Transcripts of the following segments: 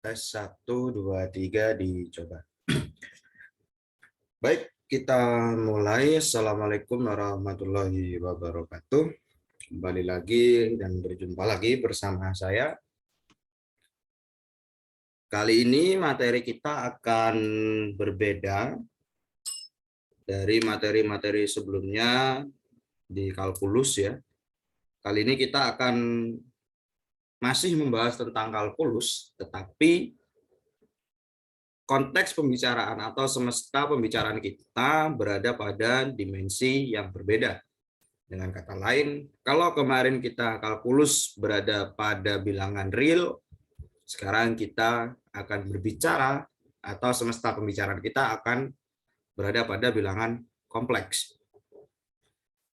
Tes 1, 2, 3 dicoba. Baik, kita mulai. Assalamualaikum warahmatullahi wabarakatuh. Kembali lagi dan berjumpa lagi bersama saya. Kali ini materi kita akan berbeda dari materi-materi sebelumnya di kalkulus ya. Kali ini kita akan masih membahas tentang kalkulus, tetapi konteks pembicaraan atau semesta pembicaraan kita berada pada dimensi yang berbeda. Dengan kata lain, kalau kemarin kita kalkulus berada pada bilangan real, sekarang kita akan berbicara atau semesta pembicaraan kita akan berada pada bilangan kompleks.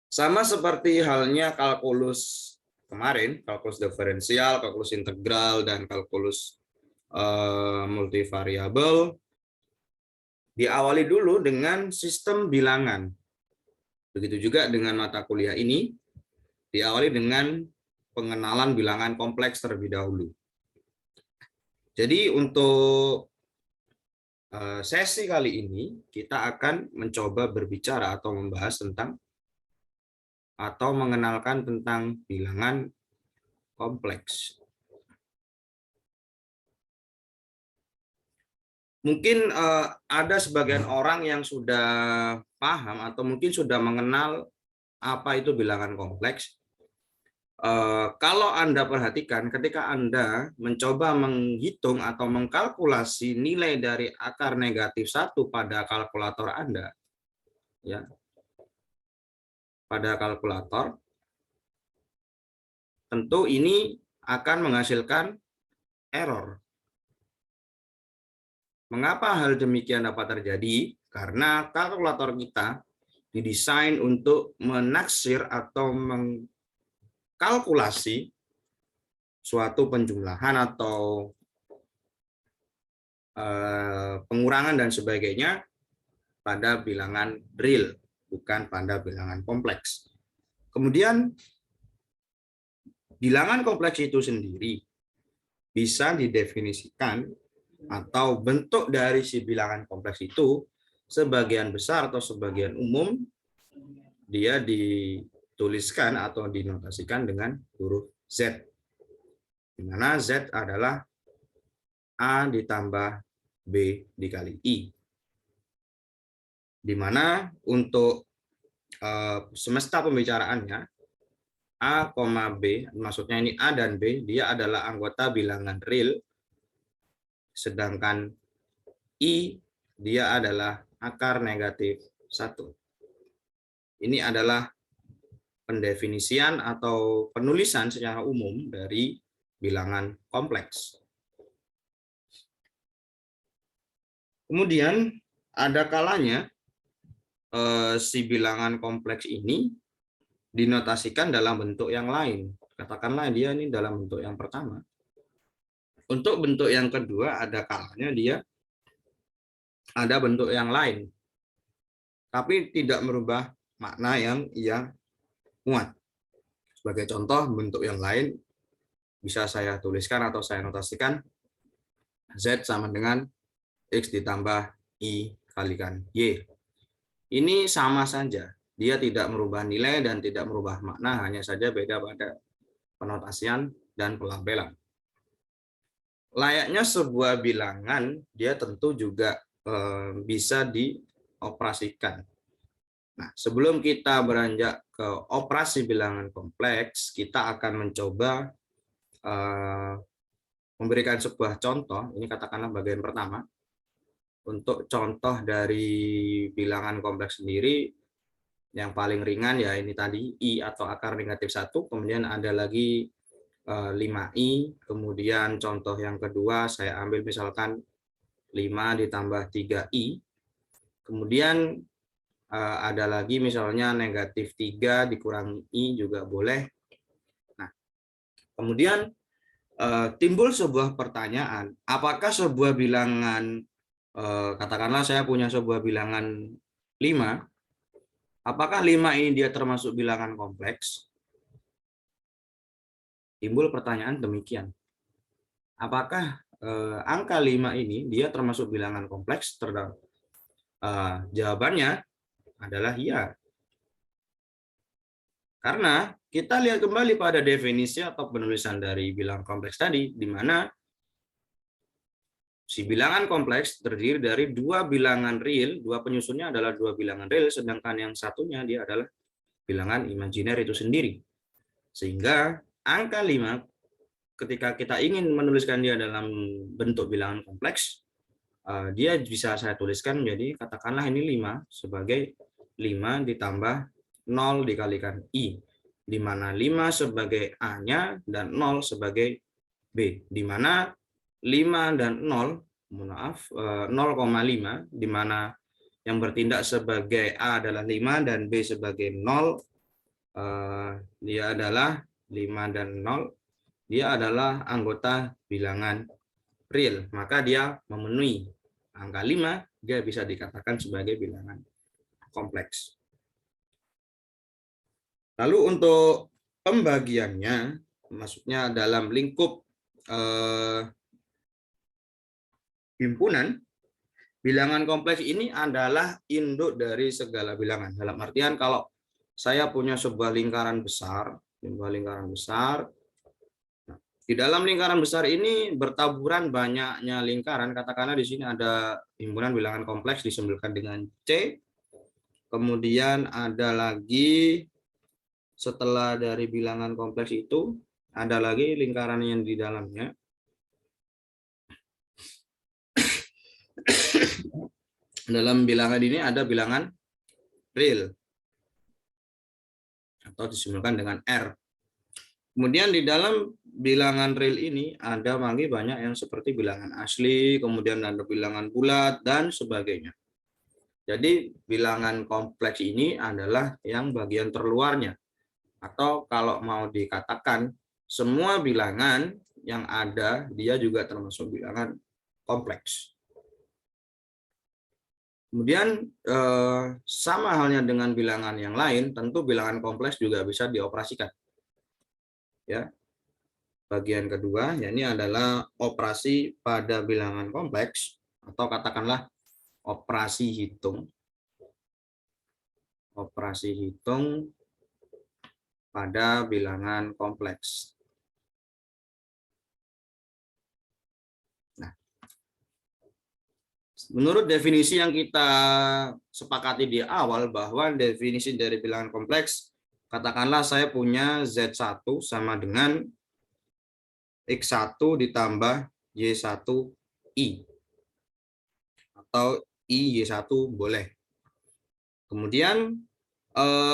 Sama seperti halnya kalkulus kemarin, kalkulus diferensial, kalkulus integral, dan kalkulus multivariabel, diawali dulu dengan sistem bilangan. Begitu juga dengan mata kuliah ini, diawali dengan pengenalan bilangan kompleks terlebih dahulu. Jadi untuk sesi kali ini, kita akan mencoba berbicara atau membahas tentang atau mengenalkan tentang bilangan kompleks. Mungkin ada sebagian orang yang sudah paham atau mungkin sudah mengenal apa itu bilangan kompleks. Kalau Anda perhatikan, ketika Anda mencoba menghitung atau mengkalkulasi nilai dari akar negatif 1 pada kalkulator Anda, ya, pada kalkulator, tentu ini akan menghasilkan error. Mengapa hal demikian dapat terjadi? Karena kalkulator kita didesain untuk menaksir atau mengkalkulasi suatu penjumlahan atau pengurangan dan sebagainya pada bilangan real, bukan pada bilangan kompleks. Kemudian bilangan kompleks itu sendiri bisa didefinisikan atau bentuk dari si bilangan kompleks itu sebagian besar atau sebagian umum dia dituliskan atau dinotasikan dengan huruf Z, di mana Z adalah A ditambah B dikali I, di mana untuk semesta pembicaraannya A, B, maksudnya ini A dan B, dia adalah anggota bilangan real, sedangkan I dia adalah akar negatif 1. Ini adalah pendefinisian atau penulisan secara umum dari bilangan kompleks. Kemudian ada kalanya si bilangan kompleks ini dinotasikan dalam bentuk yang lain. Katakanlah dia ini dalam bentuk yang pertama. Untuk bentuk yang kedua ada kalanya dia ada bentuk yang lain, tapi tidak merubah makna yang ia muat. Sebagai contoh, bentuk yang lain bisa saya tuliskan atau saya notasikan Z sama dengan X ditambah I kalikan Y. Ini sama saja, dia tidak merubah nilai dan tidak merubah makna, hanya saja beda pada penotasian dan pelampilan. Layaknya sebuah bilangan, dia tentu juga bisa dioperasikan. Nah, sebelum kita beranjak ke operasi bilangan kompleks, kita akan mencoba memberikan sebuah contoh. Ini katakanlah bagian pertama. Untuk contoh dari bilangan kompleks sendiri, yang paling ringan ya ini tadi I atau akar negatif 1, kemudian ada lagi 5I, kemudian contoh yang kedua saya ambil misalkan 5 ditambah 3I, kemudian ada lagi misalnya negatif 3 dikurangi I juga boleh. Nah, kemudian timbul sebuah pertanyaan, apakah sebuah bilangan, katakanlah saya punya sebuah bilangan 5, apakah 5 ini dia termasuk bilangan kompleks? Timbul pertanyaan demikian. Apakah angka 5 ini dia termasuk bilangan kompleks? Jawabannya adalah iya. Karena kita lihat kembali pada definisi atau penulisan dari bilangan kompleks tadi, di mana si bilangan kompleks terdiri dari dua bilangan real, dua penyusunnya adalah dua bilangan real, sedangkan yang satunya dia adalah bilangan imajiner itu sendiri. Sehingga angka 5, ketika kita ingin menuliskan dia dalam bentuk bilangan kompleks, dia bisa saya tuliskan menjadi, katakanlah ini 5 sebagai 5 ditambah 0 dikalikan I, di mana 5 sebagai A-nya dan 0 sebagai B, di mana 5 dan 0, maaf, 0,5, di mana yang bertindak sebagai A adalah 5 dan B sebagai 0, dia adalah 5 dan 0, dia adalah anggota bilangan real, maka dia memenuhi angka 5, dia bisa dikatakan sebagai bilangan kompleks. Lalu untuk pembagiannya, maksudnya dalam lingkup himpunan, bilangan kompleks ini adalah induk dari segala bilangan. Dalam artian kalau saya punya sebuah lingkaran besar, di dalam lingkaran besar ini bertaburan banyaknya lingkaran. Katakanlah di sini ada himpunan bilangan kompleks disebutkan dengan C. Kemudian ada lagi setelah dari bilangan kompleks itu ada lagi lingkaran yang di dalamnya. Dalam bilangan ini ada bilangan real atau disebutkan dengan R. Kemudian di dalam bilangan real ini ada banyak yang seperti bilangan asli, kemudian ada bilangan bulat, dan sebagainya. Jadi bilangan kompleks ini adalah yang bagian terluarnya. Atau kalau mau dikatakan, semua bilangan yang ada, dia juga termasuk bilangan kompleks. Kemudian sama halnya dengan bilangan yang lain, tentu bilangan kompleks juga bisa dioperasikan. Ya, bagian kedua, ya ini adalah operasi pada bilangan kompleks, atau katakanlah operasi hitung. Operasi hitung pada bilangan kompleks. Nah, menurut definisi yang kita sepakati di awal, bahwa definisi dari bilangan kompleks, katakanlah saya punya Z1 sama dengan X1 ditambah Y1I. Atau IY1 boleh. Kemudian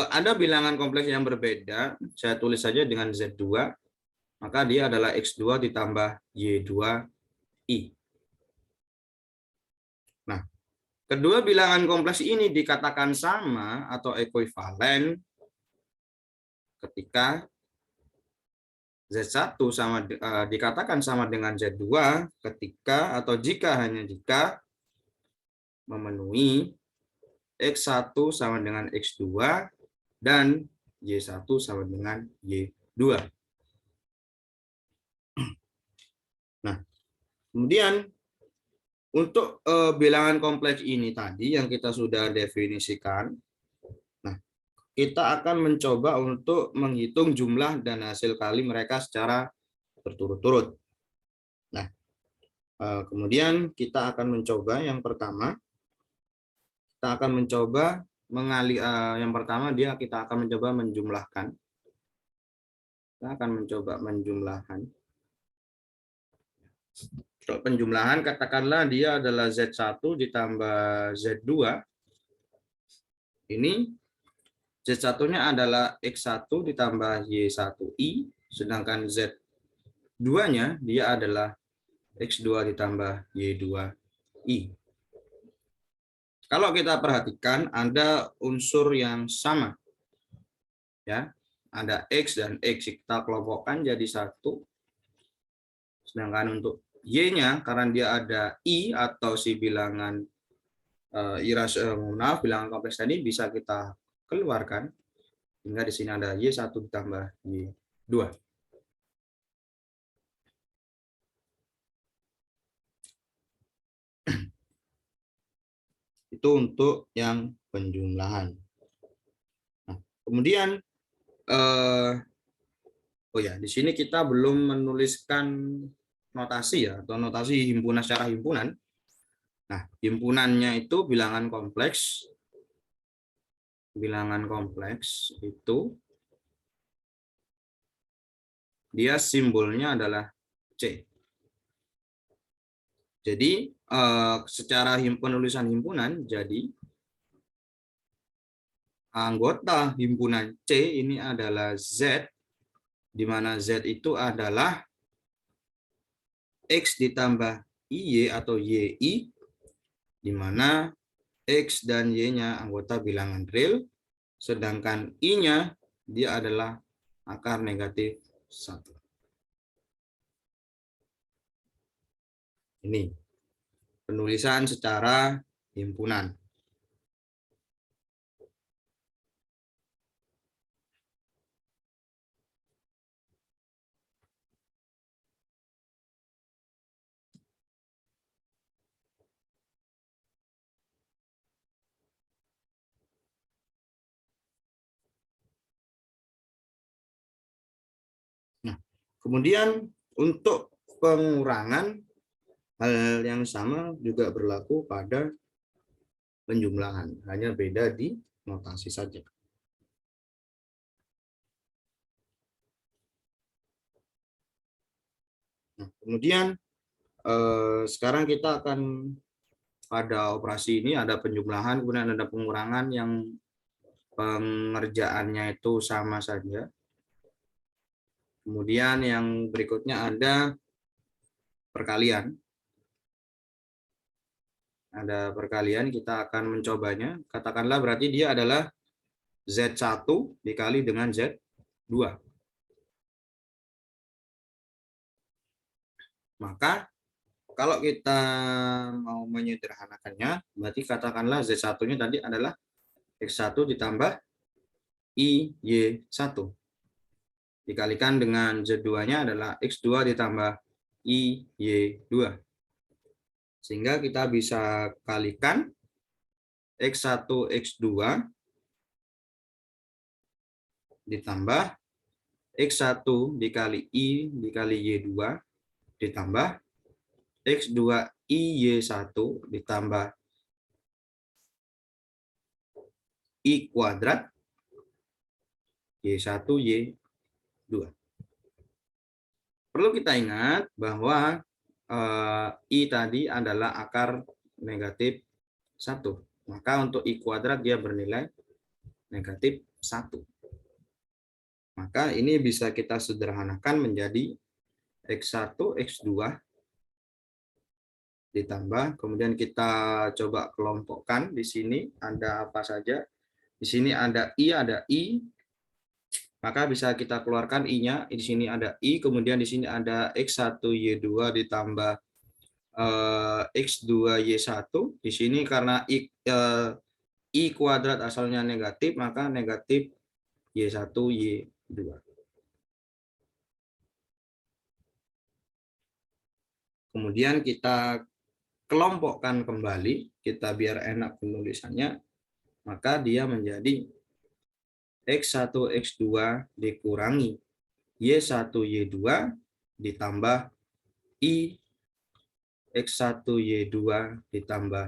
ada bilangan kompleks yang berbeda, saya tulis saja dengan Z2, maka dia adalah X2 ditambah Y2I. Nah, kedua bilangan kompleks ini dikatakan sama atau ekuivalen ketika Z1 dikatakan sama dengan Z2 ketika atau hanya jika memenuhi X1 sama dengan X2 dan Y1 sama dengan Y2. Nah, kemudian untuk bilangan kompleks ini tadi yang kita sudah definisikan, nah, kita akan mencoba untuk menghitung jumlah dan hasil kali mereka secara berturut-turut. Nah, kemudian kita akan mencoba yang pertama, kita akan mencoba yang pertama kita akan mencoba menjumlahkan. Kita akan mencoba menjumlahkan. Untuk penjumlahan, katakanlah dia adalah Z1 ditambah Z2. Ini Z1-nya adalah X1 ditambah Y1I, sedangkan Z2-nya dia adalah X2 ditambah Y2I. Kalau kita perhatikan, ada unsur yang sama. Ya, ada X dan X, kita kelompokkan jadi satu. Sedangkan untuk Y-nya, karena dia ada I atau si bilangan bilangan kompleks tadi bisa kita keluarkan. Hingga di sini ada Y1 ditambah Y2. Itu untuk yang penjumlahan. Nah, kemudian oh ya, di sini kita belum menuliskan notasi ya, atau notasi himpunan secara himpunan. Nah, himpunannya itu bilangan kompleks. Bilangan kompleks itu dia simbolnya adalah C. Jadi secara penulisan himpunan, jadi anggota himpunan C ini adalah Z, di mana Z itu adalah X ditambah IY atau YI, di mana X dan Y-nya anggota bilangan real, sedangkan I-nya dia adalah akar negatif 1. Ini penulisan secara himpunan. Nah, kemudian untuk pengurangan, hal yang sama juga berlaku pada penjumlahan, hanya beda di notasi saja. Nah, kemudian sekarang kita akan pada operasi ini ada penjumlahan, kemudian ada pengurangan yang pengerjaannya itu sama saja. Kemudian yang berikutnya ada perkalian. Ada perkalian, kita akan mencobanya. Katakanlah berarti dia adalah Z1 dikali dengan Z2. Maka kalau kita mau menyederhanakannya, berarti katakanlah Z1-nya tadi adalah X1 ditambah IY1. Dikalikan dengan Z2-nya adalah X2 ditambah IY2. Sehingga kita bisa kalikan X1 X2 ditambah X1 dikali I dikali Y2 ditambah X2 IY1 ditambah I kuadrat Y1 Y2. Perlu kita ingat bahwa I tadi adalah akar negatif 1. Maka untuk I kuadrat dia bernilai negatif 1. Maka ini bisa kita sederhanakan menjadi X1, X2 ditambah, kemudian kita coba kelompokkan. Di sini ada apa saja. Di sini ada I, maka bisa kita keluarkan I-nya. Di sini ada I, kemudian di sini ada X1 Y2 ditambah X2 Y1. Di sini karena I kuadrat asalnya negatif, maka negatif Y1 Y2. Kemudian kita kelompokkan kembali, kita biar enak penulisannya, maka dia menjadi X1 X2 dikurangi Y1 Y2 ditambah I X1 Y2 ditambah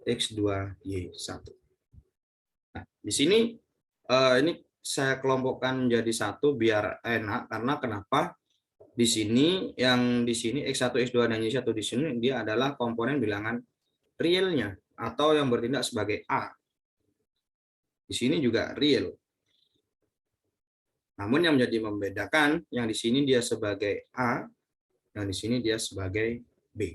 X2 Y1. Nah, di sini ini saya kelompokkan menjadi satu biar enak, karena kenapa? Di sini X1, X2 dan Y1 di sini dia adalah komponen bilangan realnya atau yang bertindak sebagai A. Di sini juga real. Namun yang menjadi membedakan, yang di sini dia sebagai A, yang di sini dia sebagai B.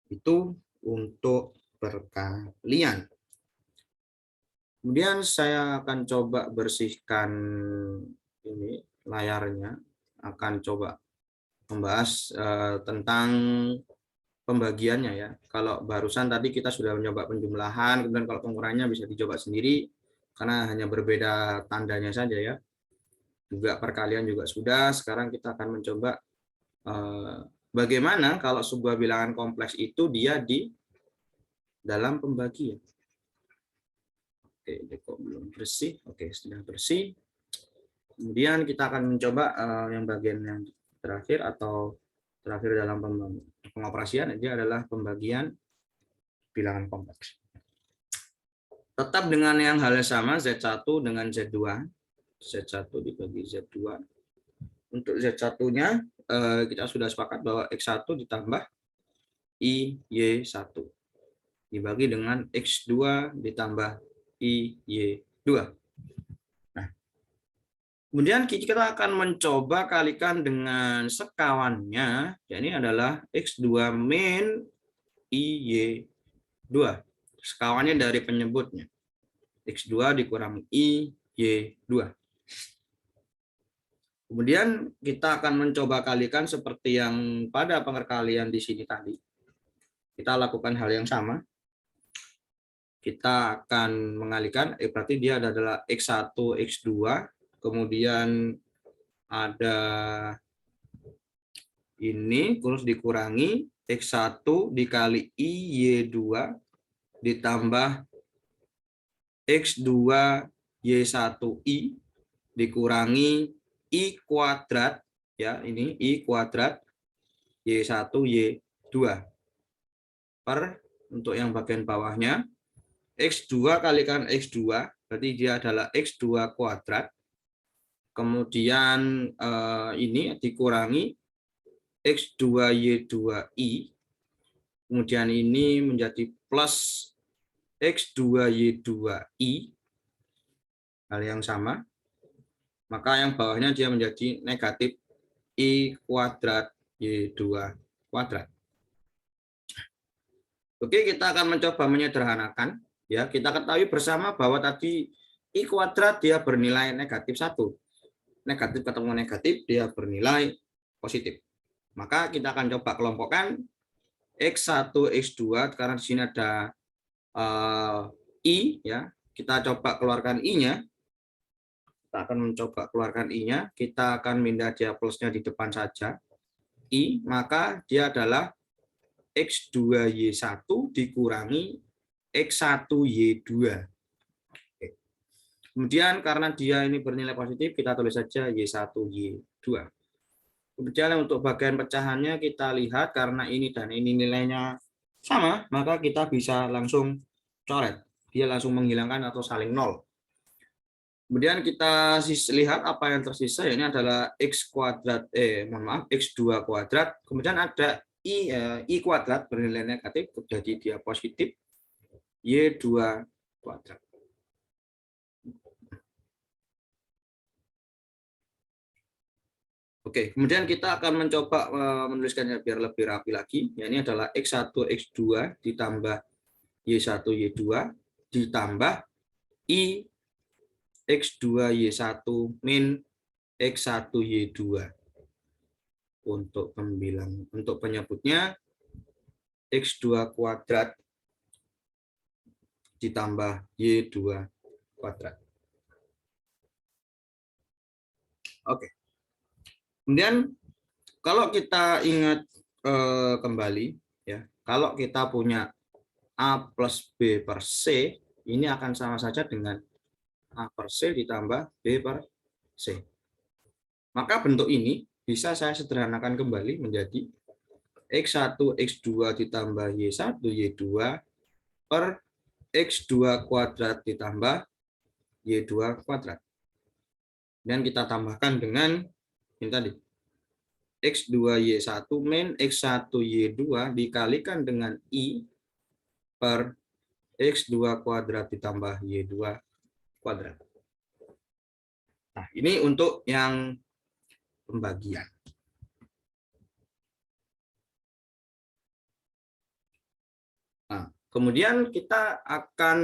Itu untuk perkalian. Kemudian saya akan coba bersihkan ini layarnya, akan coba membahas tentang pembagiannya ya. Kalau barusan tadi kita sudah mencoba penjumlahan, kemudian kalau pengurangannya bisa dicoba sendiri karena hanya berbeda tandanya saja ya. Juga perkalian juga sudah. Sekarang kita akan mencoba bagaimana kalau sebuah bilangan kompleks itu dia dalam pembagian. Oke, ini kok belum bersih. Oke, sudah bersih. Kemudian kita akan mencoba yang bagian yang terakhir atau terakhir dalam pengoperasian ini adalah pembagian bilangan kompleks. Tetap dengan yang hal yang sama, Z1 dengan Z2. Z1 dibagi Z2. Untuk Z1-nya kita sudah sepakat bahwa X1 ditambah IY1 dibagi dengan X2 ditambah IY2. Nah, kemudian kita akan mencoba kalikan dengan sekawannya, ini adalah X2 min IY2. Sekawannya dari penyebutnya. X2 dikurangi IY2. Kemudian kita akan mencoba kalikan seperti yang pada pengerkalian di sini tadi. Kita lakukan hal yang sama. Kita akan mengalikan, berarti dia adalah X1, X2, kemudian ada ini, terus dikurangi X1 dikali IY2 ditambah X2 Y1I dikurangi I kuadrat, ya ini I kuadrat Y1 Y2 per, untuk yang bagian bawahnya X2 kalikan X2, berarti dia adalah X2 kuadrat, kemudian ini dikurangi X2Y2I, kemudian ini menjadi plus X2Y2I, hal yang sama, maka yang bawahnya dia menjadi negatif I kuadrat Y2 kuadrat. Oke, kita akan mencoba menyederhanakan. Ya, kita ketahui bersama bahwa tadi I kuadrat dia bernilai negatif 1. Negatif ketemu negatif, dia bernilai positif. Maka kita akan coba kelompokkan X1, X2, karena di sini ada I, ya. Kita coba keluarkan I-nya. Kita akan mencoba keluarkan I-nya. Kita akan pindah dia plusnya di depan saja. I, maka dia adalah X2Y1 dikurangi X1Y2. Kemudian karena dia ini bernilai positif, kita tulis saja Y1Y2. Kemudian untuk bagian pecahannya kita lihat karena ini dan ini nilainya sama, maka kita bisa langsung coret. Dia langsung menghilangkan atau saling nol. Kemudian kita lihat apa yang tersisa, ini adalah X kuadrat, X2 kuadrat. Kemudian ada I kuadrat bernilai negatif, jadi dia positif, Y2 kuadrat. Oke, kemudian kita akan mencoba menuliskannya biar lebih rapi lagi. Ya, ini adalah X1, X2 ditambah Y1, Y2 ditambah I X2, Y1 min X1, Y2. Untuk penyebutnya X2 kuadrat ditambah Y2 kuadrat. Oke. Kemudian kalau kita ingat kembali, ya, kalau kita punya A plus B per C, ini akan sama saja dengan A per C ditambah B per C. Maka bentuk ini bisa saya sederhanakan kembali menjadi X1, X2 ditambah Y1, Y2 per X2 kuadrat ditambah Y2 kuadrat. Dan kita tambahkan dengan ini tadi. X2Y1 min X1Y2 dikalikan dengan I per X2 kuadrat ditambah Y2 kuadrat. Nah, ini untuk yang pembagian. Nah, kemudian kita akan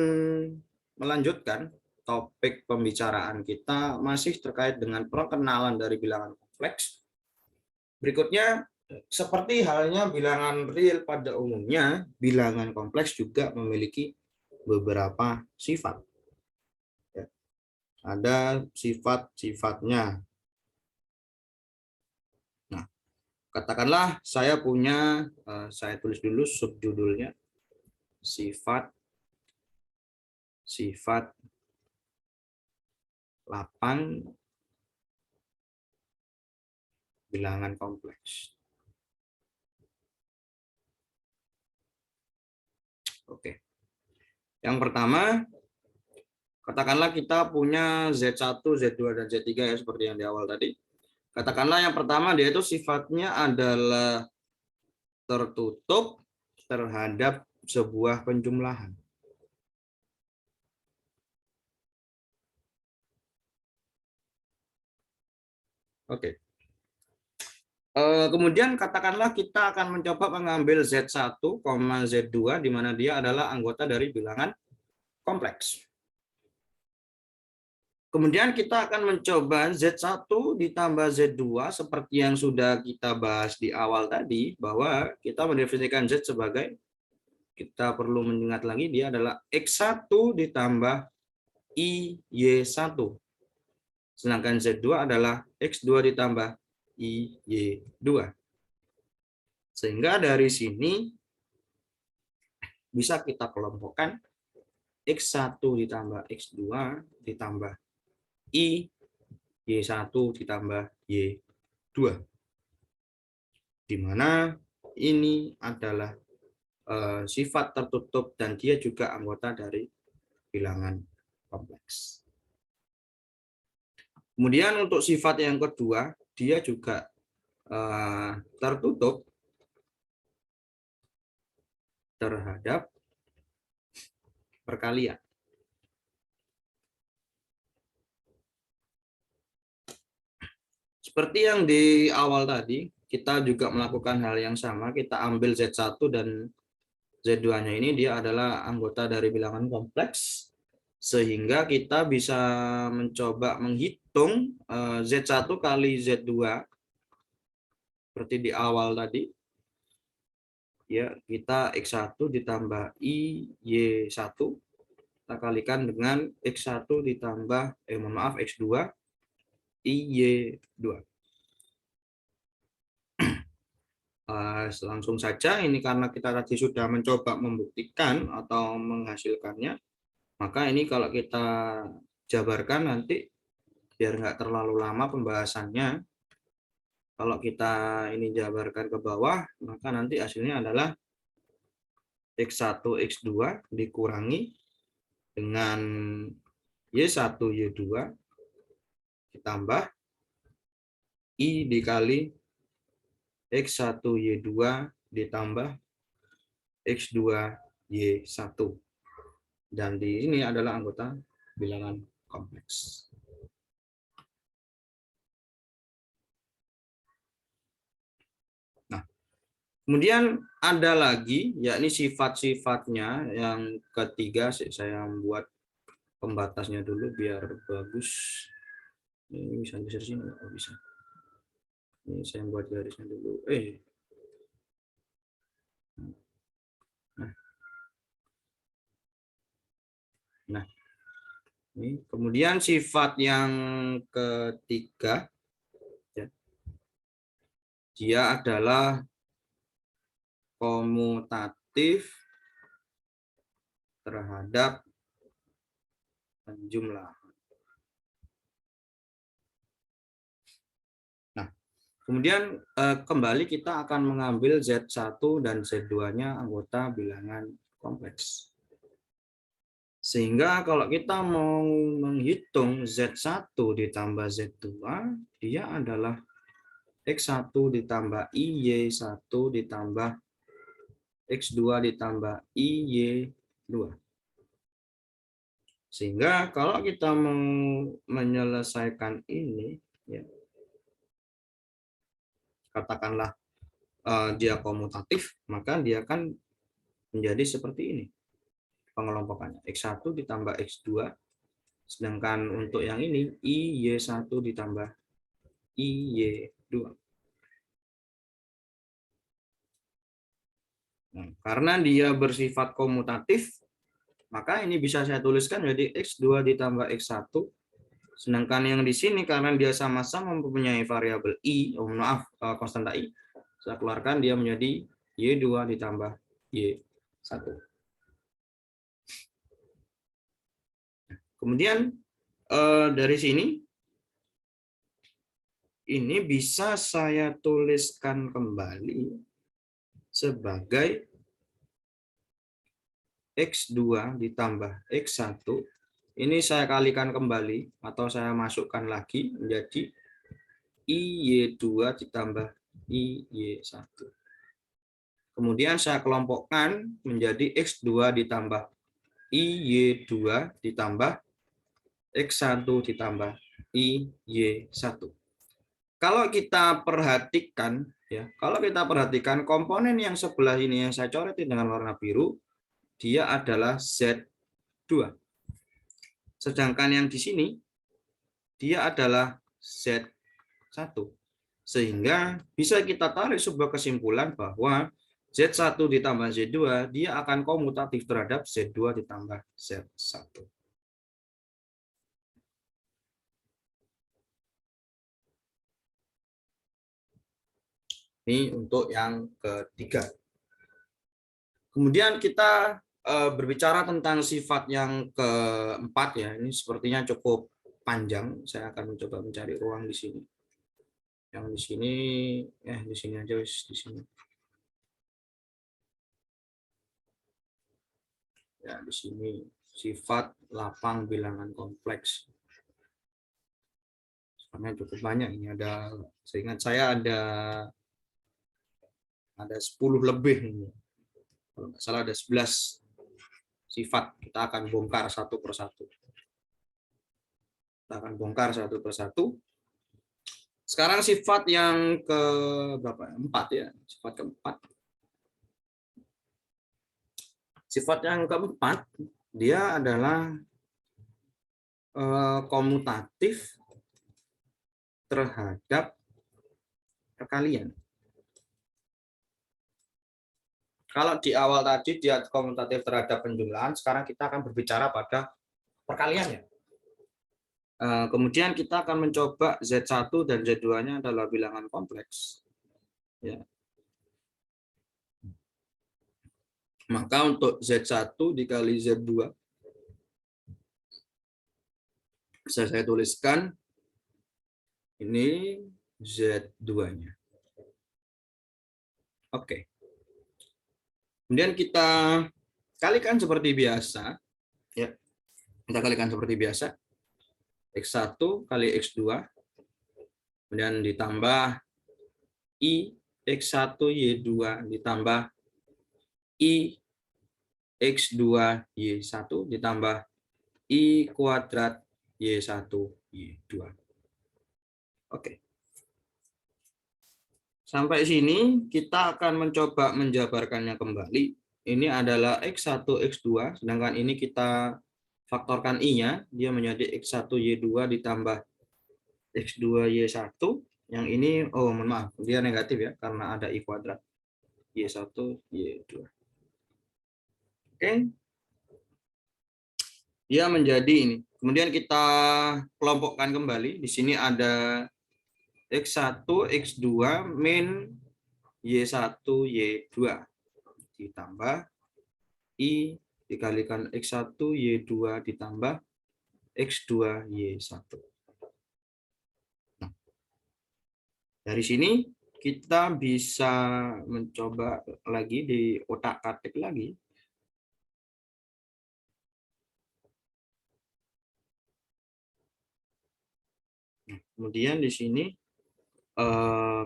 melanjutkan topik pembicaraan kita masih terkait dengan perkenalan dari bilangan kompleks. Berikutnya, seperti halnya bilangan real pada umumnya, bilangan kompleks juga memiliki beberapa sifat. Ada sifat-sifatnya. Nah, katakanlah saya punya, saya tulis dulu subjudulnya. sifat lapang bilangan kompleks. Oke. Yang pertama, katakanlah kita punya Z1, Z2, dan Z3 ya, seperti yang di awal tadi. Katakanlah yang pertama dia itu sifatnya adalah tertutup terhadap sebuah penjumlahan. Oke. Kemudian katakanlah kita akan mencoba mengambil Z1, Z2, di mana dia adalah anggota dari bilangan kompleks. Kemudian kita akan mencoba Z1 ditambah Z2 seperti yang sudah kita bahas di awal tadi, bahwa kita mendefinisikan Z sebagai, kita perlu mengingat lagi, dia adalah X1 ditambah IY1. Sedangkan Z2 adalah X2 ditambah IY2. Sehingga dari sini bisa kita kelompokkan X1 ditambah X2 ditambah Y1 ditambah Y2. Di mana ini adalah sifat tertutup dan dia juga anggota dari bilangan kompleks. Kemudian untuk sifat yang kedua, dia juga tertutup terhadap perkalian. Seperti yang di awal tadi, kita juga melakukan hal yang sama. Kita ambil Z1 dan Z2-nya ini dia adalah anggota dari bilangan kompleks, sehingga kita bisa mencoba menghitung Z1 kali Z2 seperti di awal tadi. Ya, kita X1 ditambah IY1 kita kalikan dengan X1 ditambah X2 IY2. Langsung saja, ini karena kita tadi sudah mencoba membuktikan atau menghasilkannya, maka ini kalau kita jabarkan nanti biar nggak terlalu lama pembahasannya, kalau kita ini jabarkan ke bawah, maka nanti hasilnya adalah X1 X2 dikurangi dengan Y1 Y2 ditambah I dikali X1 Y2 ditambah X2 Y1. Dan di ini adalah anggota bilangan kompleks. Nah, kemudian ada lagi, yakni sifat-sifatnya yang ketiga. Saya membuat pembatasnya dulu biar bagus. Ini bisa geser sini, nggak bisa. Ini saya buat garisnya dulu. Nah, ini kemudian sifat yang ketiga, ya, dia adalah komutatif terhadap penjumlahan. Nah, kemudian kembali kita akan mengambil Z1 dan Z2-nya anggota bilangan kompleks. Sehingga kalau kita mau menghitung Z1 ditambah Z2, dia adalah X1 ditambah IY1 ditambah X2 ditambah IY2. Sehingga kalau kita mau menyelesaikan ini, ya, katakanlah dia komutatif, maka dia akan menjadi seperti ini pengelompokannya. X1 ditambah X2, sedangkan untuk yang ini IY1 ditambah IY2. Nah, karena dia bersifat komutatif, maka ini bisa saya tuliskan jadi X2 ditambah X1. Sedangkan yang di sini karena dia sama-sama mempunyai variabel I, konstanta I, saya keluarkan dia menjadi Y2 ditambah Y1. Kemudian dari sini, ini bisa saya tuliskan kembali sebagai X2 ditambah X1. Ini saya kalikan kembali atau saya masukkan lagi menjadi IY2 ditambah IY1. Kemudian saya kelompokkan menjadi X2 ditambah IY2 ditambah X1 ditambah IY1. Kalau kita perhatikan, ya, kalau kita perhatikan komponen yang sebelah ini yang saya coretin dengan warna biru, dia adalah Z2. Sedangkan yang di sini, dia adalah Z1. Sehingga bisa kita tarik sebuah kesimpulan bahwa Z1 ditambah Z2, dia akan komutatif terhadap Z2 ditambah Z1. Ini untuk yang ketiga. Kemudian kita berbicara tentang sifat yang keempat, ya. Ini sepertinya cukup panjang. Saya akan mencoba mencari ruang di sini. Yang di sini, di sini aja, di sini. Ya, di sini sifat lapang bilangan kompleks. Sebenarnya cukup banyak. Ini ada, seingat saya ada 10 lebih ini. Kalau nggak salah ada 11 sifat. Kita akan bongkar satu persatu. Kita akan bongkar satu persatu. Sekarang sifat yang ke berapa? 4, ya. Sifat keempat. Sifat yang keempat, dia adalah komutatif terhadap perkalian. Kalau di awal tadi dia komutatif terhadap penjumlahan, sekarang kita akan berbicara pada perkaliannya. Kemudian kita akan mencoba Z1 dan Z2-nya adalah bilangan kompleks. Ya. Maka untuk Z1 dikali Z2, bisa saya tuliskan ini Z2-nya. Oke. Kemudian kita kalikan seperti biasa. Ya. Kita kalikan seperti biasa. X1 kali X2. Kemudian ditambah I X1 Y2 ditambah I X2 Y1 ditambah I kuadrat Y1 Y2. Oke. Sampai sini kita akan mencoba menjabarkannya kembali. Ini adalah X1 X2, sedangkan ini kita faktorkan I-nya, dia menjadi X1 Y2 ditambah X2 Y1. Yang ini, mohon maaf, dia negatif ya, karena ada I kuadrat. Y1 Y2. Oke. Dia menjadi ini. Kemudian kita kelompokkan kembali. Di sini ada X1, X2 min Y1, Y2 ditambah I dikalikan X1, Y2 ditambah X2, Y1. Nah, dari sini kita bisa mencoba lagi di otak-atik lagi. Nah, kemudian di sini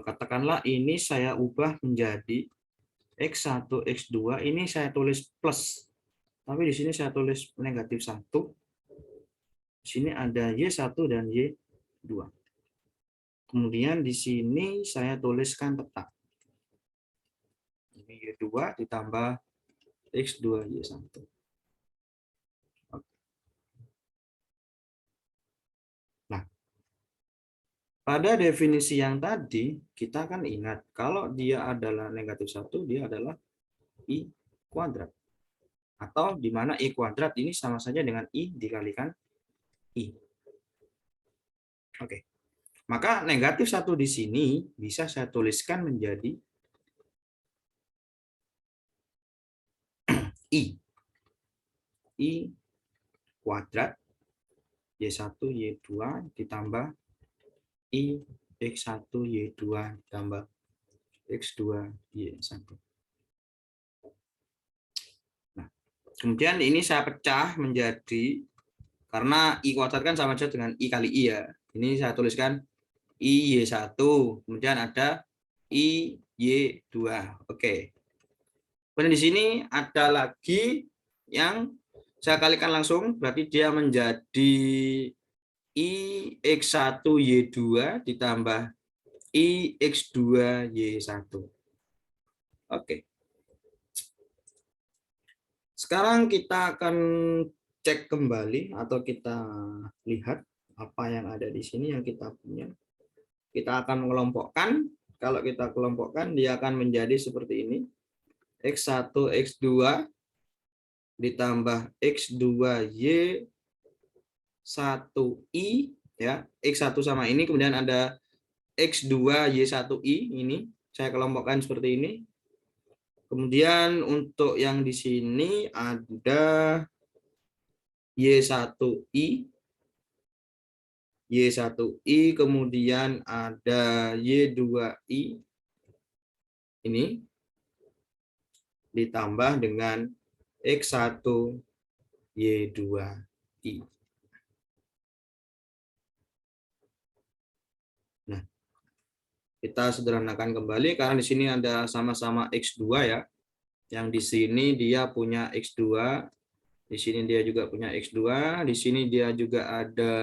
katakanlah ini saya ubah menjadi X1, X2, ini saya tulis plus. Tapi di sini saya tulis negatif 1. Di sini ada Y1 dan Y2. Kemudian di sini saya tuliskan tetap. Ini Y2 ditambah X2 Y1. Nah, pada definisi yang tadi, kita kan ingat, kalau dia adalah negatif 1, dia adalah I kuadrat. Atau di mana I kuadrat ini sama saja dengan I dikalikan I. Oke. Maka negatif 1 di sini bisa saya tuliskan menjadi I. I kuadrat Y1, Y2 ditambah I X1, Y2 ditambah X2, Y1. Nah, kemudian ini saya pecah menjadi, karena I kuadrat kan sama saja dengan I kali I ya. Ini saya tuliskan I Y1, kemudian ada I Y2. Oke. Kemudian di sini ada lagi yang saya kalikan langsung, berarti dia menjadi I X1 Y2 ditambah I X2 Y1. Oke. Sekarang kita akan cek kembali atau kita lihat apa yang ada di sini yang kita punya. Kita akan mengelompokkan. Kalau kita kelompokkan, dia akan menjadi seperti ini. X1, X2 ditambah X2 Y1I ya. X1 sama ini, kemudian ada X2 Y1I ini. Saya kelompokkan seperti ini. Kemudian untuk yang di sini ada Y1I, Y1I, kemudian ada Y2I ini ditambah dengan X1 Y2I. Nah, kita sederhanakan kembali karena di sini ada sama-sama X2 ya. Yang di sini dia punya X2, di sini dia juga punya X2, di sini dia juga ada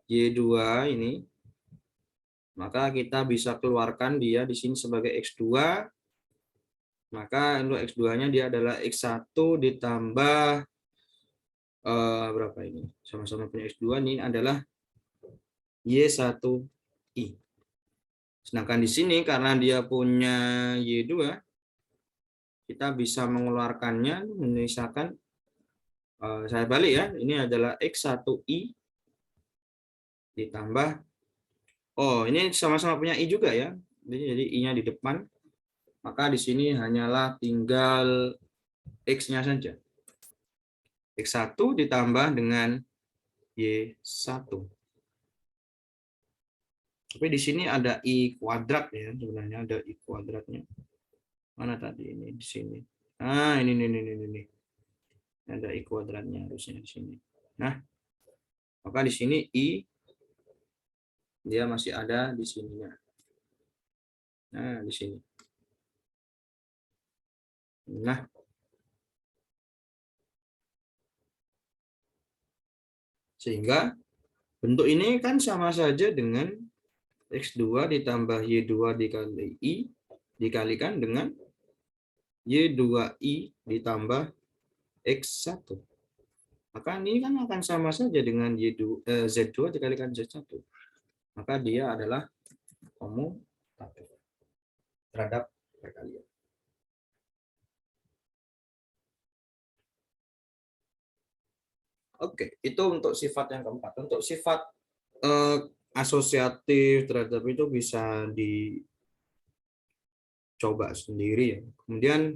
Y2 ini. Maka kita bisa keluarkan dia di sini sebagai X2. Maka untuk X2-nya dia adalah X1 ditambah berapa ini? Sama-sama punya X2, ini adalah Y1I. Sedangkan di sini karena dia punya Y2, kita bisa mengeluarkannya, misalkan saya balik ya, ini adalah X1I ditambah, ini sama-sama punya I juga ya, jadi I-nya di depan, maka di sini hanyalah tinggal X-nya saja. X1 ditambah dengan Y1. Tapi di sini ada I kuadrat ya, sebenarnya ada I kuadratnya. Mana tadi ini di sini? Nah, ini. Ada I kuadratnya harusnya di sini. Nah, maka di sini I dia masih ada di sininya. Nah, di sini. Nah, sehingga bentuk ini kan sama saja dengan X2 ditambah Y2 dikali I dikalikan dengan Y2I ditambah X1. Maka ini kan akan sama saja dengan Z2 dikalikan Z1. Maka dia adalah komutatif terhadap perkalian. Oke, itu untuk sifat yang keempat. Untuk sifat asosiatif terhadap itu bisa dicoba sendiri ya. Kemudian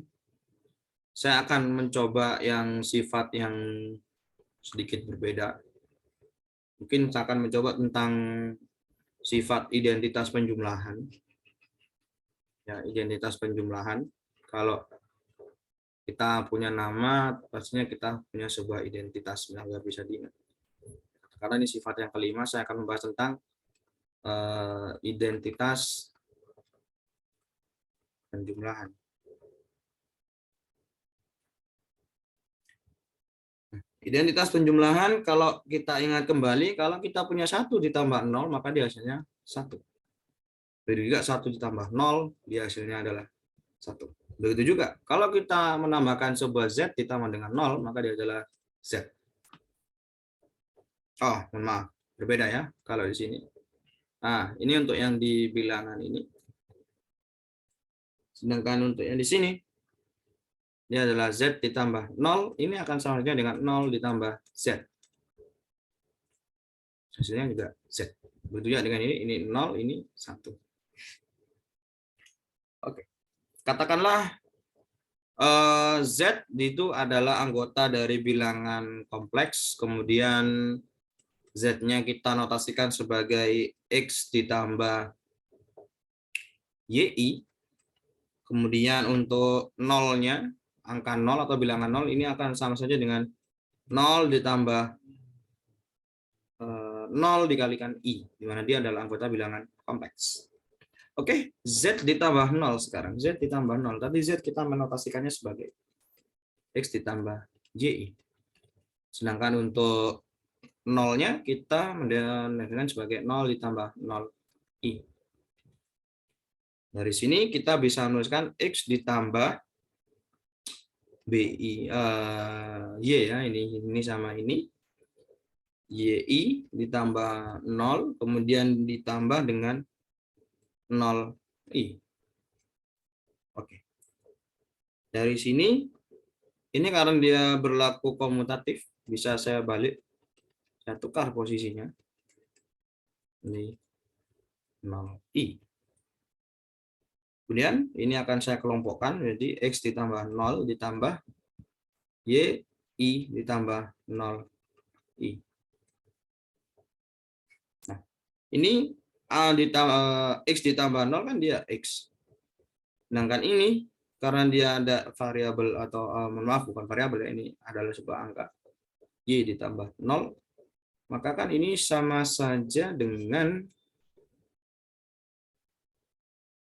saya akan mencoba yang sifat yang sedikit berbeda. Mungkin saya akan mencoba tentang sifat identitas penjumlahan. Ya, identitas penjumlahan. Kalau kita punya nama, pastinya kita punya sebuah identitas yang nggak bisa diingat. Karena ini sifat yang kelima, saya akan membahas tentang identitas penjumlahan. Identitas penjumlahan, kalau kita ingat kembali, kalau kita punya 1 ditambah 0, maka dia hasilnya 1. Begitu juga 1 ditambah 0, dia hasilnya adalah 1. Begitu juga, kalau kita menambahkan sebuah Z ditambah dengan 0, maka dia adalah Z. Oh, mohon maaf, berbeda ya kalau di sini. Nah, ini untuk yang di bilangan ini. Sedangkan untuk yang di sini, ini adalah Z ditambah 0, ini akan sama dengan 0 ditambah Z. Hasilnya juga Z. Begitu ya dengan ini 0, ini 1. Oke. Katakanlah Z itu adalah anggota dari bilangan kompleks, kemudian Z-nya kita notasikan sebagai X ditambah YI. Kemudian untuk nolnya, angka 0 atau bilangan 0 ini akan sama saja dengan 0 ditambah 0 dikalikan I, di mana dia adalah anggota bilangan kompleks. Oke, Z ditambah 0 sekarang. Z ditambah 0. Tadi Z kita menotasikannya sebagai X ditambah YI. Sedangkan untuk nolnya kita mendengarkan sebagai 0 ditambah 0 I. Dari sini kita bisa menuliskan X ditambah BI, Y ya, ini sama ini. YI ditambah 0, kemudian ditambah dengan 0 I. Oke. Dari sini, ini karena dia berlaku komutatif, bisa saya balik, saya tukar posisinya. Ini 0 I. Kemudian ini akan saya kelompokkan, jadi X ditambah 0 ditambah Y, I ditambah 0 I. Nah, ini X ditambah 0 kan dia X. Sedangkan ini, karena dia ada variabel atau, maaf bukan variabel, ini adalah sebuah angka, Y ditambah 0, maka kan ini sama saja dengan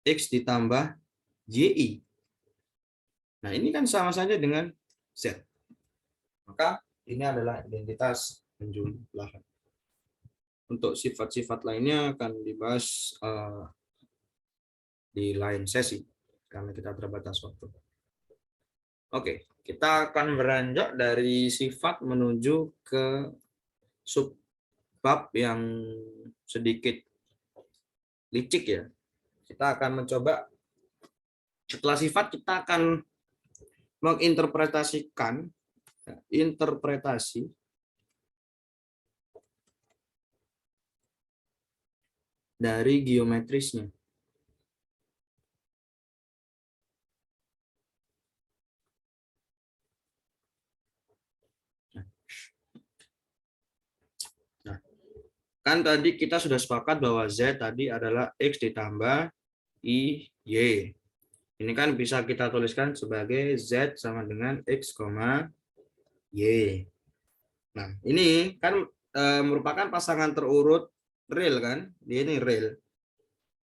X ditambah YI. Nah, ini kan sama saja dengan Z. Maka ini adalah identitas penjumlahan. Untuk sifat-sifat lainnya akan dibahas di lain sesi, karena kita terbatas waktu. Oke, kita akan beranjak dari sifat menuju ke subbab yang sedikit licik ya. Kita akan mencoba, setelah sifat kita akan menginterpretasikan interpretasi dari geometrisnya. Nah, kan tadi kita sudah sepakat bahwa Z tadi adalah X ditambah I, Y. Ini kan bisa kita tuliskan sebagai Z sama dengan X, Y. Nah, ini kan merupakan pasangan terurut real kan? Dia ini real.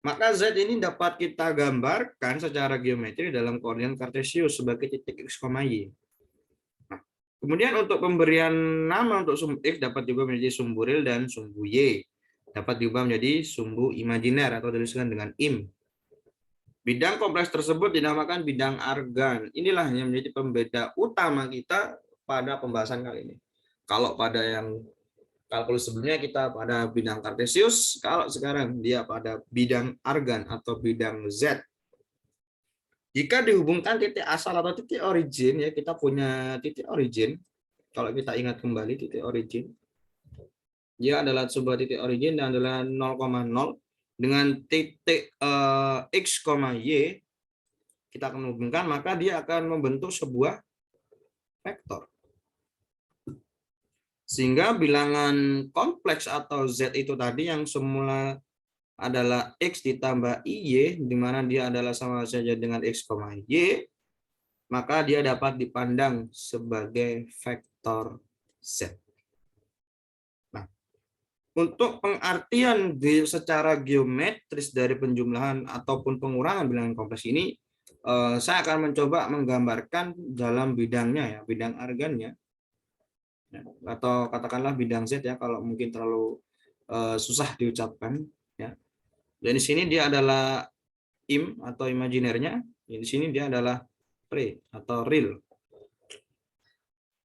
Maka Z ini dapat kita gambarkan secara geometri dalam koordinat kartesius sebagai titik X, Y. Nah, kemudian untuk pemberian nama untuk sumbu X dapat juga menjadi sumbu real dan sumbu Y. Dapat diubah menjadi sumbu imajiner atau dituliskan dengan IM. Bidang kompleks tersebut dinamakan bidang argan. Inilah yang menjadi pembeda utama kita pada pembahasan kali ini. Kalau pada yang kalkulus sebelumnya kita pada bidang kartesius, kalau sekarang dia pada bidang argan atau bidang Z. Jika dihubungkan titik asal atau titik origin, ya kita punya titik origin. Kalau kita ingat kembali titik origin, dia adalah sebuah titik origin dan adalah 0,0 dengan titik X, Y. Kita akan menghubungkan, maka dia akan membentuk sebuah vektor. Sehingga bilangan kompleks atau Z itu tadi yang semula adalah X ditambah IY, di mana dia adalah sama saja dengan X, Y, maka dia dapat dipandang sebagai vektor Z. Nah, untuk pengertian secara geometris dari penjumlahan ataupun pengurangan bilangan kompleks ini, saya akan mencoba menggambarkan dalam bidangnya ya, bidang argannya, atau katakanlah bidang Z ya kalau mungkin terlalu susah diucapkan ya. Dan di sini dia adalah im atau imajinernya, di sini dia adalah re atau real.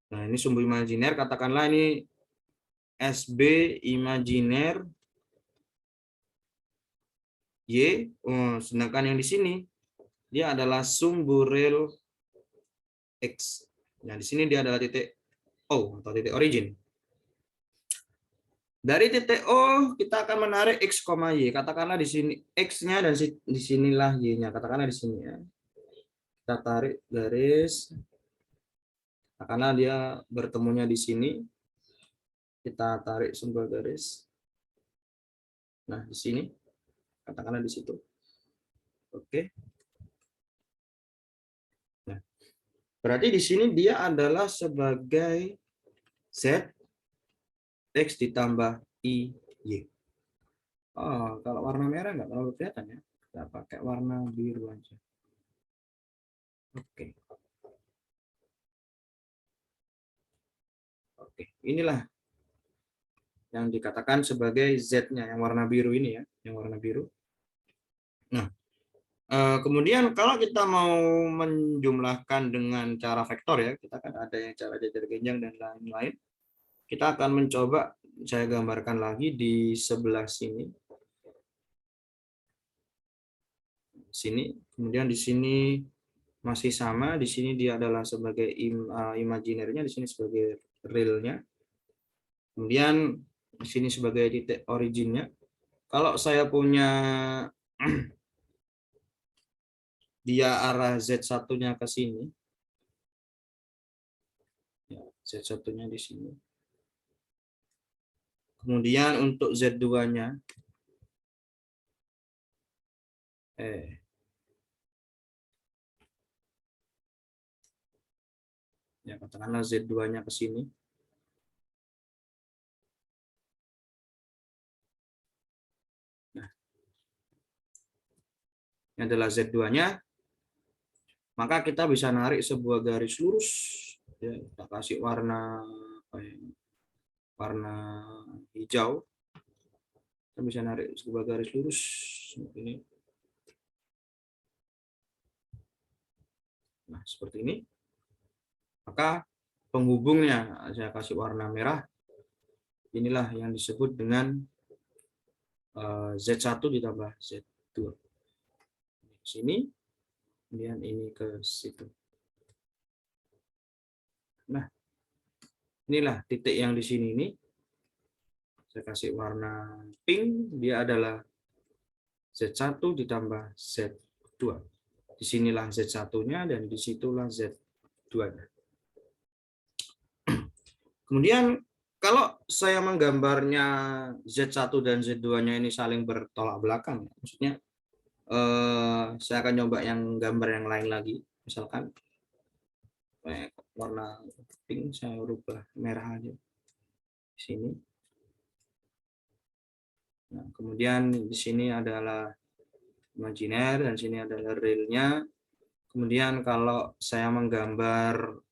Nah, ini sumbu imajiner, katakanlah ini SB imajiner Y, sedangkan yang di sini dia adalah sumbu real X. Nah, di sini dia adalah titik O atau titik origin. Dari titik O kita akan menarik X, Y. Katakanlah di sini X-nya dan di sinilah Y-nya. Katakanlah di sini ya. Kita tarik garis. Katakanlah dia bertemunya di sini. Kita tarik sebuah garis. Nah, di sini, katakanlah di situ. Oke. Nah, berarti di sini dia adalah sebagai Z, X ditambah I, Y. Oh, kalau warna merah nggak terlalu kelihatan ya. Kita pakai warna biru aja. Oke. Oke, inilah yang dikatakan sebagai Z-nya, yang warna biru ini ya, yang warna biru. Nah, kemudian kalau kita mau menjumlahkan dengan cara vektor ya, kita kan ada yang cara jajar genjang dan lain-lain. Kita akan mencoba, saya gambarkan lagi di sebelah sini. Kemudian di sini masih sama, di sini dia adalah sebagai imajinernya, di sini sebagai realnya. Kemudian di sini sebagai titik originnya. Kalau saya punya dia arah Z1-nya ke sini, ya, Z1-nya di sini. Kemudian untuk Z2-nya, ya katakanlah Z2-nya ke sini. Nah, ini adalah Z2-nya. Maka kita bisa narik sebuah garis lurus, ya, kita kasih warna warna hijau. Kita bisa narik sebuah garis lurus seperti ini. Nah, seperti ini. Maka penghubungnya saya kasih warna merah. Inilah yang disebut dengan Z1 ditambah Z2. Sini, kemudian ini ke situ. Nah, inilah titik yang di sini ini. Saya kasih warna pink, dia adalah Z1 ditambah Z2. Disinilah Z1-nya dan disitulah Z2-nya. Kemudian kalau saya menggambarnya Z1 dan Z2-nya ini saling bertolak belakang, maksudnya saya akan coba yang gambar yang lain lagi. Misalkan warna pink saya rubah merah aja di sini. Nah, kemudian di sini adalah imajiner dan sini adalah realnya. Kemudian kalau saya menggambar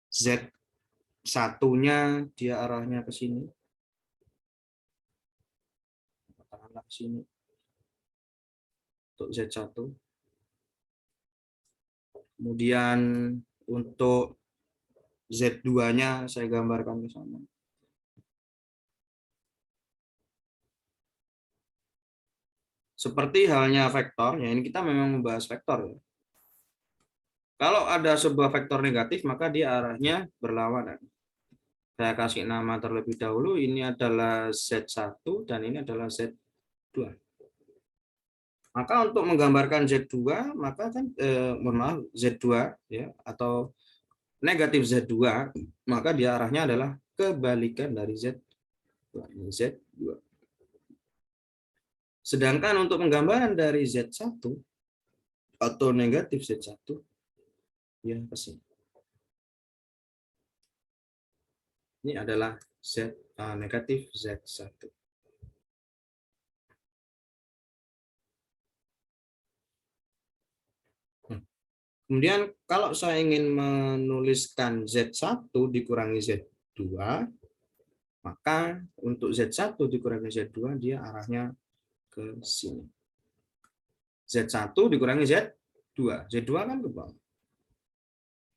Z1-nya dia arahnya ke sini. Katakanlah ke sini. Untuk Z1. Kemudian untuk Z2-nya saya gambarkan ke sana. Seperti halnya vektor, ya ini kita memang membahas vektor ya. Kalau ada sebuah vektor negatif, maka dia arahnya berlawanan. Saya kasih nama terlebih dahulu, ini adalah Z1 dan ini adalah Z2. Maka untuk menggambarkan Z2, maka kan maaf, Z2 ya atau negatif Z2, maka dia arahnya adalah kebalikan dari Z2. Ini Z2. Sedangkan untuk penggambaran dari Z1 atau negatif Z1 ya ke sini. Ini adalah negatif Z1. Kemudian kalau saya ingin menuliskan Z1 dikurangi Z2, maka untuk Z1 dikurangi Z2 dia arahnya ke sini. Z1 dikurangi Z2. Z2 kan ke bawah.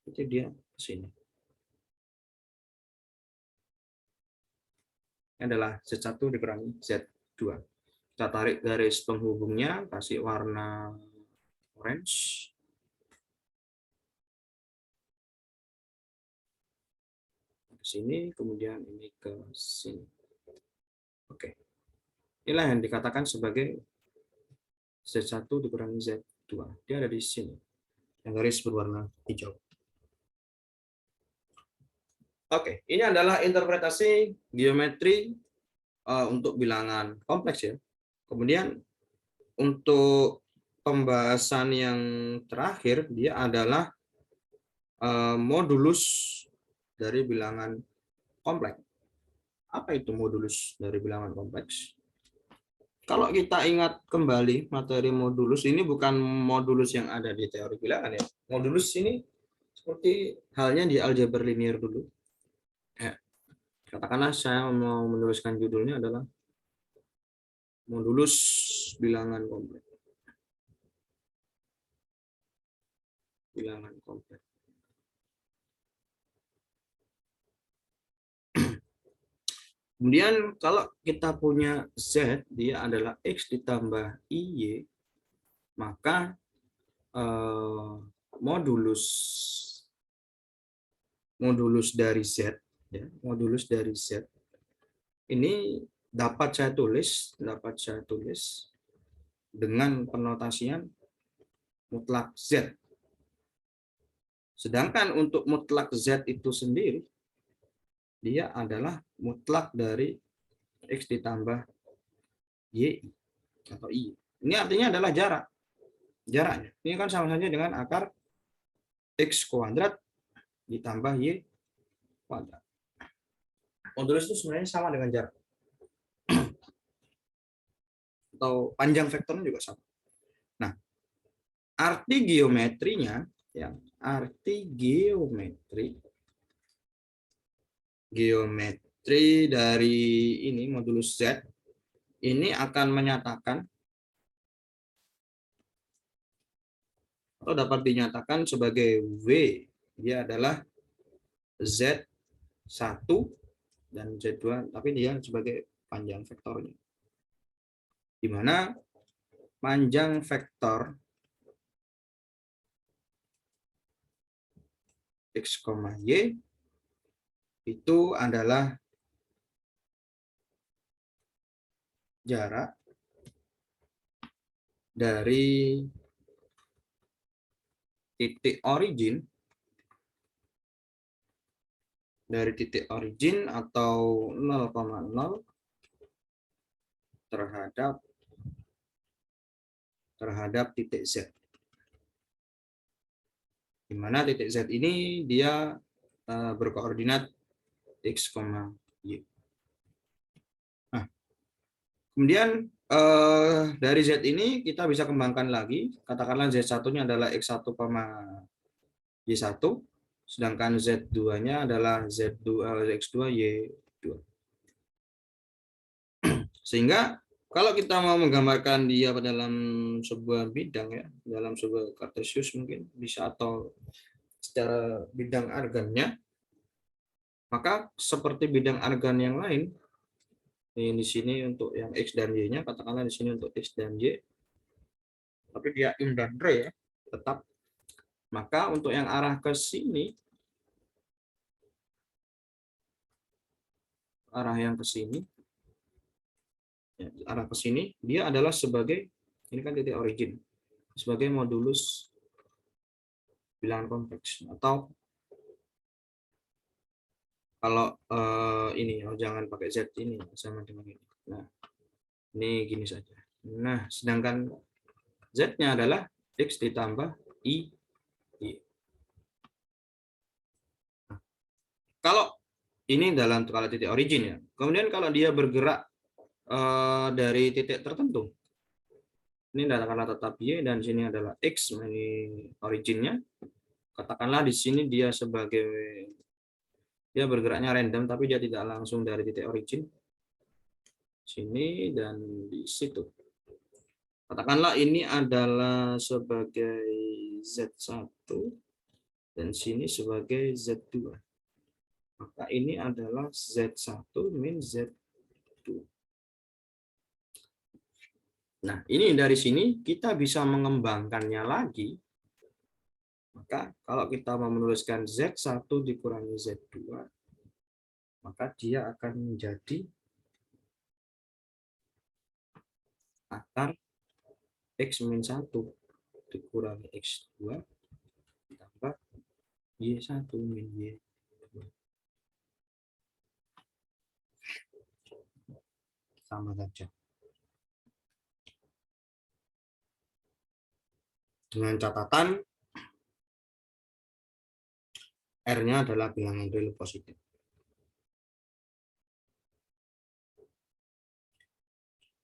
Jadi dia ke sini. Ini adalah Z1 dikurangi Z2. Kita tarik garis penghubungnya, kasih warna orange. Ke sini, kemudian ini ke sini. Oke. Inilah yang dikatakan sebagai Z1 dikurangi Z2. Dia ada di sini. Yang garis berwarna hijau. Oke, ini adalah interpretasi geometri untuk bilangan kompleks ya. Kemudian untuk pembahasan yang terakhir, dia adalah modulus dari bilangan kompleks. Apa itu modulus dari bilangan kompleks? Kalau kita ingat kembali materi modulus, ini bukan modulus yang ada di teori bilangan ya. Modulus ini seperti halnya di aljabar linear dulu. Ya, katakanlah saya mau menuliskan judulnya adalah modulus bilangan kompleks. Bilangan kompleks. Kemudian kalau kita punya Z, dia adalah X ditambah IY, maka modulus dari Z, ya, modulus dari Z ini dapat saya tulis dengan penotasian mutlak Z. Sedangkan untuk mutlak Z itu sendiri, dia adalah mutlak dari X ditambah Y atau I. Ini artinya adalah jarak. Jaraknya. Ini kan sama saja dengan akar X kuadrat ditambah Y kuadrat. Modulus itu sebenarnya sama dengan jarak. Atau panjang vektornya juga sama. Nah, arti geometrinya, ya, arti geometri dari ini modulus Z ini akan menyatakan atau dapat dinyatakan sebagai W, dia adalah Z1 dan Z2, tapi dia sebagai panjang vektornya. Di mana panjang vektor X, Y itu adalah jarak dari titik origin atau 0,0 terhadap titik Z. Di mana titik Z ini dia berkoordinat X, Y. Nah, kemudian dari Z ini kita bisa kembangkan lagi. Katakanlah Z1-nya adalah X1, Y1, sedangkan Z2-nya adalah X2, Y2. Sehingga kalau kita mau menggambarkan dia dalam sebuah bidang ya, dalam sebuah kartesius mungkin bisa, atau secara bidang argannya, maka seperti bidang argan yang lain, di sini untuk yang X dan Y-nya, katakanlah di sini untuk X dan Y, tapi dia in dan re ya, tetap. Maka untuk yang arah ke sini, arah yang ke sini, ya, arah ke sini, dia adalah sebagai, ini kan titik origin, sebagai modulus bilangan kompleks. Atau kalau ini, jangan pakai Z ini, sama dengan ini. Nah, ini gini saja. Nah, sedangkan Z-nya adalah X ditambah I. Nah, kalau ini dalam skala titik origin ya. Kemudian kalau dia bergerak dari titik tertentu, ini katakanlah tetap Y dan sini adalah X, ini originnya. Katakanlah di sini dia bergeraknya random, tapi dia tidak langsung dari titik origin. Sini dan di situ. Katakanlah ini adalah sebagai Z1 dan sini sebagai Z2. Maka ini adalah Z1 min Z2. Nah, ini dari sini kita bisa mengembangkannya lagi. Maka kalau kita mau menuliskan Z1 dikurangi Z2, maka dia akan menjadi akar X min 1 dikurangi X2 ditambah Y1 min Y2. sama saja. Dengan catatan R-nya adalah bilangan real positif.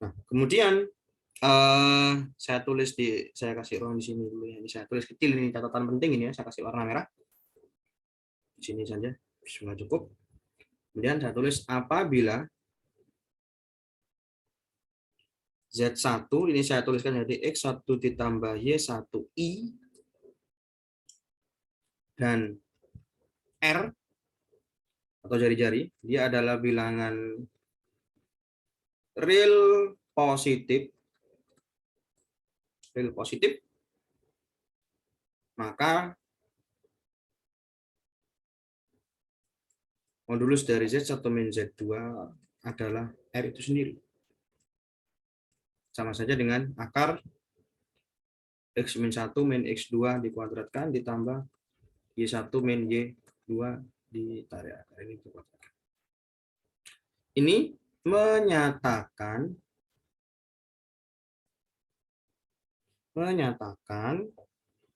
Nah, kemudian saya tulis saya kasih ruang di sini dulu ya. Ini saya tulis kecil, ini catatan penting ini ya. Saya kasih warna merah. Di sini saja, sudah cukup. Kemudian saya tulis apabila Z1, ini saya tuliskan jadi X1 ditambah Y1I dan R atau jari-jari, dia adalah bilangan real positif, maka modulus dari Z1 min Z2 adalah R itu sendiri. Sama saja dengan akar X min 1 min X2 dikuadratkan ditambah Y1 min Y2 ditarik akar ini dikuadratkan. Ini menyatakan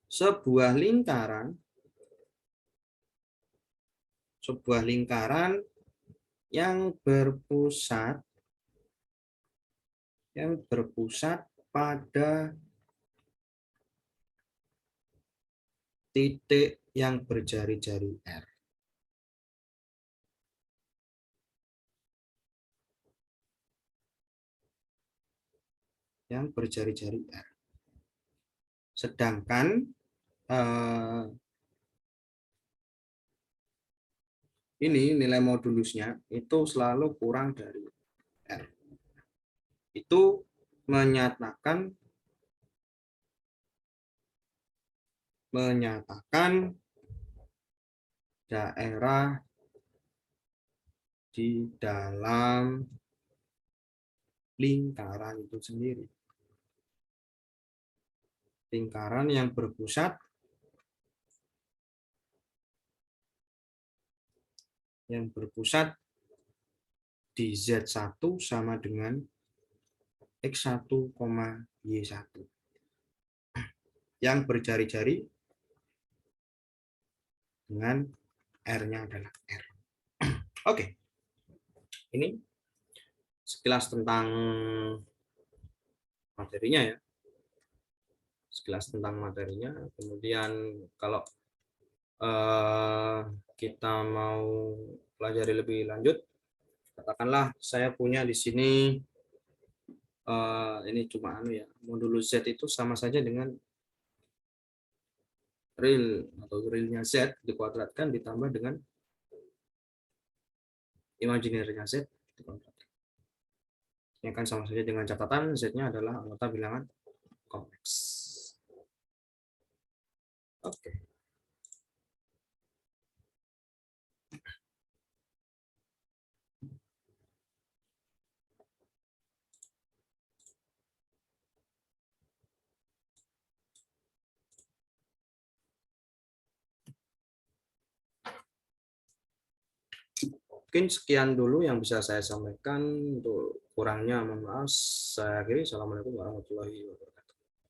sebuah lingkaran yang berpusat pada titik yang berjari-jari R. Sedangkan ini nilai modulusnya itu selalu kurang dari R. Itu menyatakan daerah di dalam lingkaran itu sendiri. Lingkaran yang berpusat di Z1 sama dengan X1, Y1. Yang berjari-jari dengan R-nya adalah R. Oke. Ini sekilas tentang materinya ya. Kemudian kalau kita mau pelajari lebih lanjut, katakanlah saya punya di sini ini cuma modulus Z itu sama saja dengan real atau realnya Z dikuadratkan ditambah dengan imajinernya Z dikuadratkan. Ini akan sama saja dengan catatan Z-nya adalah anggota bilangan kompleks. Oke. Mungkin sekian dulu yang bisa saya sampaikan. Untuk kurangnya mohon maaf. Saya akhiri. Assalamualaikum warahmatullahi wabarakatuh.